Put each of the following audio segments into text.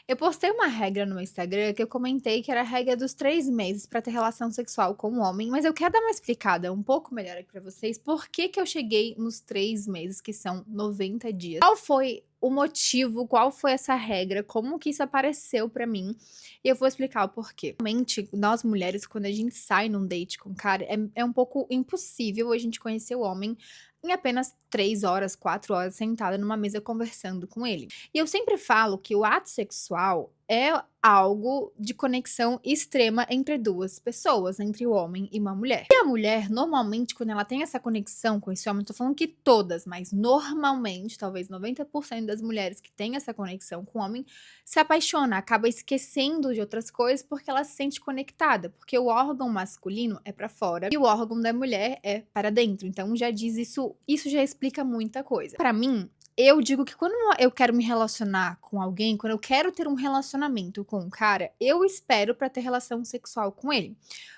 Eu postei uma regra no Instagram que eu comentei que era a regra dos 3 meses para ter relação sexual com o homem, mas eu quero dar uma explicada um pouco melhor aqui para vocês, por que que eu cheguei nos 3 meses, que são 90 dias. Qual foi o motivo, qual foi essa regra, como que isso apareceu para mim, e eu vou explicar o porquê. Realmente, nós mulheres, quando a gente sai num date com um cara, é um pouco impossível a gente conhecer o homem em apenas 3 horas, 4 horas sentada numa mesa conversando com ele. E eu sempre falo que o ato sexual é algo de conexão extrema entre 2 pessoas, entre o homem e uma mulher. E a mulher, normalmente, quando ela tem essa conexão com esse homem, não tô falando que todas, mas normalmente, talvez 90% das mulheres que têm essa conexão com o homem, se apaixona, acaba esquecendo de outras coisas porque ela se sente conectada, porque o órgão masculino é pra fora e o órgão da mulher é para dentro. Então já diz isso já explica muita coisa. Pra mim, eu digo que quando eu quero me relacionar com alguém, quando eu quero ter um relacionamento com um cara, eu espero pra ter relação sexual com ele.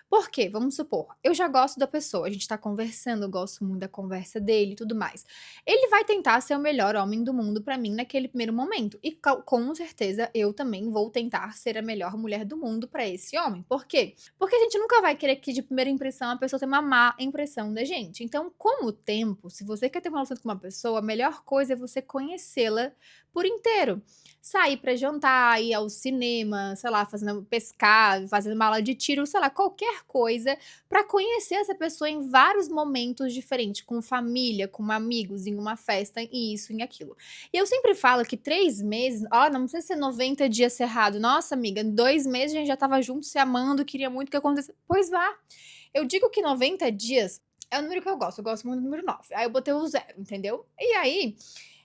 Por quê? Vamos supor, eu já gosto da pessoa, a gente tá conversando, eu gosto muito da conversa dele e tudo mais. Ele vai tentar ser o melhor homem do mundo pra mim naquele primeiro momento, e com certeza eu também vou tentar ser a melhor mulher do mundo pra esse homem. Por quê? Porque a gente nunca vai querer que de primeira impressão a pessoa tenha uma má impressão da gente. Então, com o tempo, se você quer ter um relacionamento com uma pessoa, a melhor coisa é você conhecê-la por inteiro. Sair pra jantar, ir ao cinema, sei lá, fazendo pescar, fazendo mala de tiro, sei lá, qualquer coisa pra conhecer essa pessoa em vários momentos diferentes, com família, com amigos, em uma festa, e isso, e aquilo. E eu sempre falo que 3 meses, ó, não precisa ser 90 dias cerrado. Nossa, amiga, em 2 meses a gente já estava junto, se amando, queria muito que acontecesse. Pois vá. Eu digo que 90 dias é o número que eu gosto muito do número 9. Aí eu botei o 0, entendeu? E aí,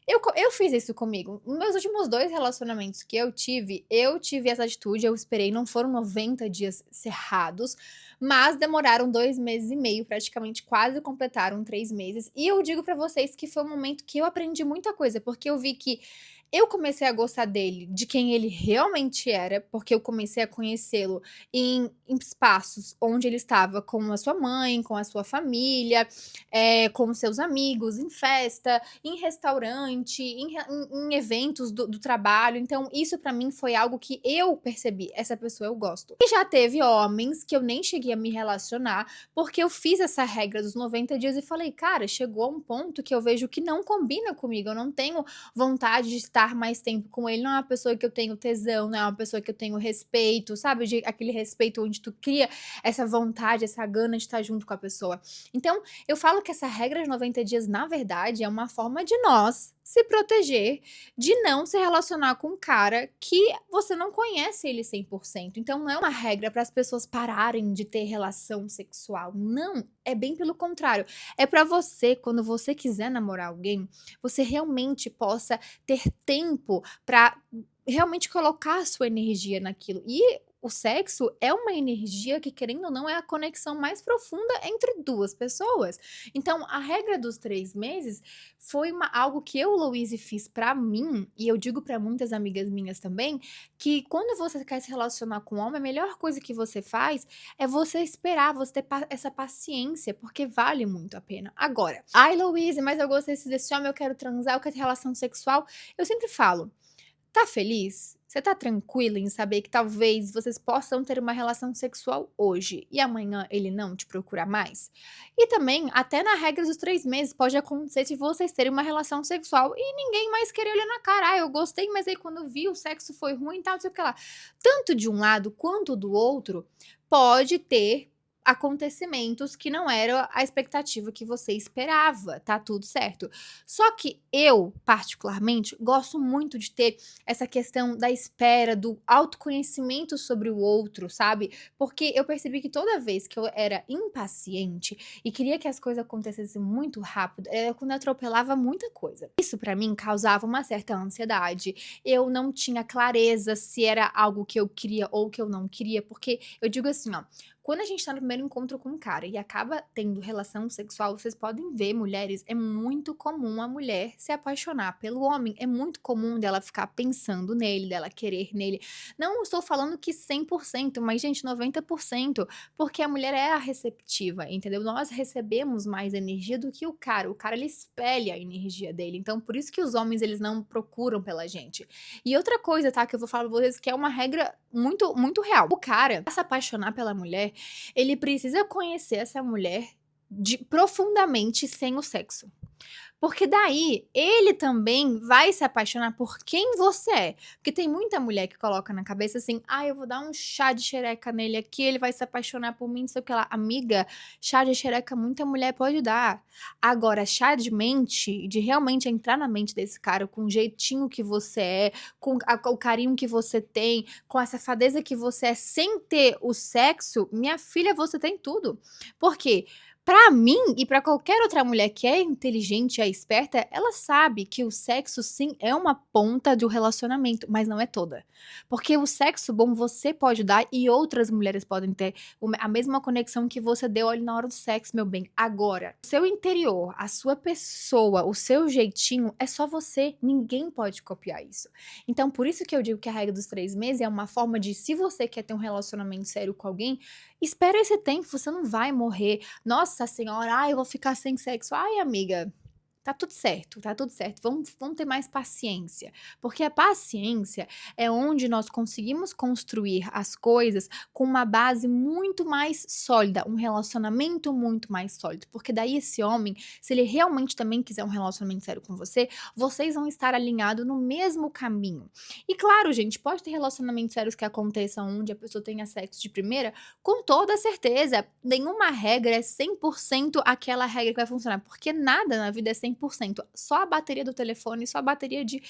eu fiz isso comigo. Nos meus últimos 2 relacionamentos que eu tive essa atitude, eu esperei, não foram 90 dias cerrados, mas demoraram 2 meses e meio, praticamente quase completaram 3 meses. E eu digo pra vocês que foi um momento que eu aprendi muita coisa, porque eu vi que eu comecei a gostar dele, de quem ele realmente era, porque eu comecei a conhecê-lo em espaços onde ele estava com a sua mãe, com a sua família, com os seus amigos, em festa, em restaurante, em eventos do trabalho. Então, isso pra mim foi algo que eu percebi. Essa pessoa eu gosto. E já teve homens que eu nem cheguei a me relacionar, porque eu fiz essa regra dos 90 dias e falei, cara, chegou a um ponto que eu vejo que não combina comigo. Eu não tenho vontade de estar mais tempo com ele. Não é uma pessoa que eu tenho tesão, não é uma pessoa que eu tenho respeito, sabe? Aquele respeito onde tu cria essa vontade, essa gana de estar junto com a pessoa. Então, eu falo que essa regra de 90 dias, na verdade, é uma forma de nós se proteger de não se relacionar com um cara que você não conhece ele 100%. Então não é uma regra para as pessoas pararem de ter relação sexual. Não, é bem pelo contrário. É para você, quando você quiser namorar alguém, você realmente possa ter tempo para realmente colocar a sua energia naquilo. E o sexo é uma energia que, querendo ou não, é a conexão mais profunda entre 2 pessoas. Então, a regra dos 3 meses foi algo que eu, Louise, fiz pra mim, e eu digo pra muitas amigas minhas também, que quando você quer se relacionar com um homem, a melhor coisa que você faz é você esperar, você ter essa paciência, porque vale muito a pena. Agora, ai, Louise, mas eu gostei desse homem, eu quero transar, eu quero ter relação sexual. Eu sempre falo, tá feliz? Você tá tranquila em saber que talvez vocês possam ter uma relação sexual hoje e amanhã ele não te procurar mais? E também, até na regra dos 3 meses, pode acontecer de vocês terem uma relação sexual e ninguém mais querer olhar na cara. Ah, eu gostei, mas aí quando vi o sexo foi ruim e tal, não sei o que lá. Tanto de um lado quanto do outro, pode ter acontecimentos que não eram a expectativa que você esperava, tá tudo certo. Só que eu, particularmente, gosto muito de ter essa questão da espera, do autoconhecimento sobre o outro, sabe? Porque eu percebi que toda vez que eu era impaciente e queria que as coisas acontecessem muito rápido, era quando eu atropelava muita coisa. Isso pra mim causava uma certa ansiedade. Eu não tinha clareza se era algo que eu queria ou que eu não queria, porque eu digo assim, ó, Quando a gente tá no primeiro encontro com um cara e acaba tendo relação sexual, vocês podem ver, mulheres, é muito comum a mulher se apaixonar pelo homem, é muito comum dela ficar pensando nele, dela querer nele. Não estou falando que 100%, mas gente, 90%, porque a mulher é a receptiva, entendeu? Nós recebemos mais energia do que o cara ele espelha a energia dele, então por isso que os homens eles não procuram pela gente. E outra coisa, tá, que eu vou falar pra vocês que é uma regra muito, muito real. O cara, pra se apaixonar pela mulher, ele precisa conhecer essa mulher profundamente sem o sexo. Porque daí ele também vai se apaixonar por quem você é. Porque tem muita mulher que coloca na cabeça assim: "Ah, eu vou dar um chá de xereca nele aqui, ele vai se apaixonar por mim, não sei o que lá". Amiga, chá de xereca muita mulher pode dar. Agora, chá de mente, de realmente entrar na mente desse cara com o jeitinho que você é, com o carinho que você tem, com a safadeza que você é, sem ter o sexo, minha filha, você tem tudo. Por quê? Pra mim e pra qualquer outra mulher que é inteligente, é esperta, ela sabe que o sexo sim é uma ponta do relacionamento, mas não é toda. Porque o sexo bom você pode dar e outras mulheres podem ter a mesma conexão que você deu ali na hora do sexo, meu bem. Agora, o seu interior, a sua pessoa, o seu jeitinho, é só você, ninguém pode copiar isso. Então, por isso que eu digo que a regra dos 3 meses é uma forma de, se você quer ter um relacionamento sério com alguém, espera esse tempo, você não vai morrer. Nossa senhora, ai, eu vou ficar sem sexo. Ai, amiga, tá tudo certo, tá tudo certo. Vamos ter mais paciência, porque a paciência é onde nós conseguimos construir as coisas com uma base muito mais sólida, um relacionamento muito mais sólido, porque daí esse homem, se ele realmente também quiser um relacionamento sério com você, vocês vão estar alinhados no mesmo caminho. E claro, gente, pode ter relacionamentos sérios que aconteçam onde a pessoa tenha sexo de primeira, com toda certeza. Nenhuma regra é 100% aquela regra que vai funcionar, porque nada na vida é 100%. Só a bateria do telefone, só a bateria de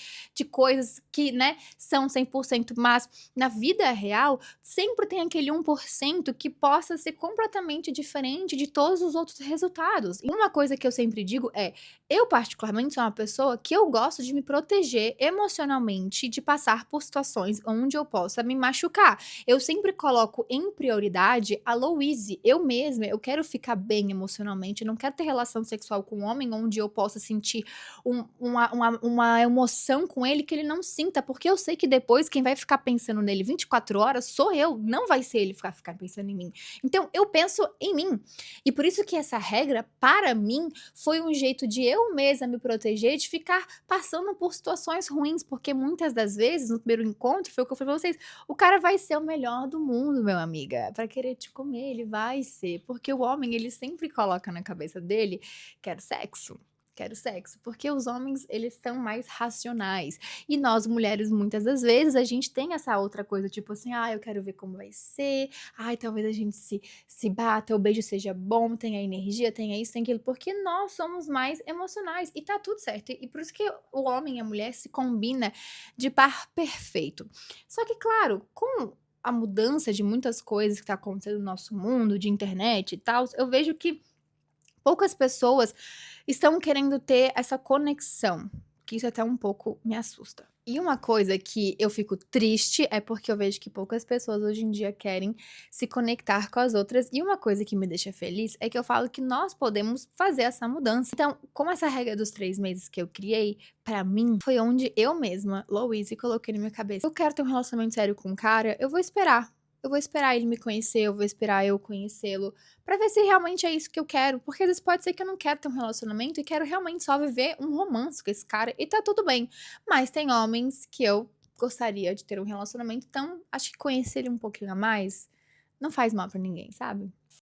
coisas que, né, são 100%, mas na vida real sempre tem aquele 1% que possa ser completamente diferente de todos os outros resultados. E uma coisa que eu sempre digo é: eu particularmente sou uma pessoa que eu gosto de me proteger emocionalmente de passar por situações onde eu possa me machucar. Eu sempre coloco em prioridade a Louise. Eu mesma, eu quero ficar bem emocionalmente, eu não quero ter relação sexual com um homem onde eu possa sentir uma emoção com ele que ele não sinta, porque eu sei que depois quem vai ficar pensando nele 24 horas sou eu, não vai ser ele ficar pensando em mim. Então eu penso em mim. E por isso que essa regra, para mim, foi um jeito de eu mesma me proteger de ficar passando por situações ruins, porque muitas das vezes, no primeiro encontro, foi o que eu falei pra vocês, o cara vai ser o melhor do mundo, meu amiga, pra querer te comer, ele vai ser, porque o homem ele sempre coloca na cabeça dele: "Quero sexo, quero sexo", porque os homens eles são mais racionais, e nós mulheres muitas das vezes a gente tem essa outra coisa, tipo assim: "Ah, eu quero ver como vai ser, ai talvez a gente se bata, o beijo seja bom, tenha energia, tenha isso, tenha aquilo", porque nós somos mais emocionais e tá tudo certo, e por isso que o homem e a mulher se combina de par perfeito. Só que claro, com a mudança de muitas coisas que tá acontecendo no nosso mundo, de internet e tal, eu vejo que poucas pessoas estão querendo ter essa conexão, que isso até um pouco me assusta. E uma coisa que eu fico triste é porque eu vejo que poucas pessoas hoje em dia querem se conectar com as outras. E uma coisa que me deixa feliz é que eu falo que nós podemos fazer essa mudança. Então, como essa regra dos 3 meses que eu criei, pra mim, foi onde eu mesma, Louise, coloquei na minha cabeça: eu quero ter um relacionamento sério com um cara, eu vou esperar. Eu vou esperar ele me conhecer, eu vou esperar eu conhecê-lo, pra ver se realmente é isso que eu quero. Porque às vezes pode ser que eu não quero ter um relacionamento e quero realmente só viver um romance com esse cara e tá tudo bem. Mas tem homens que eu gostaria de ter um relacionamento, então acho que conhecer ele um pouquinho a mais não faz mal pra ninguém, sabe?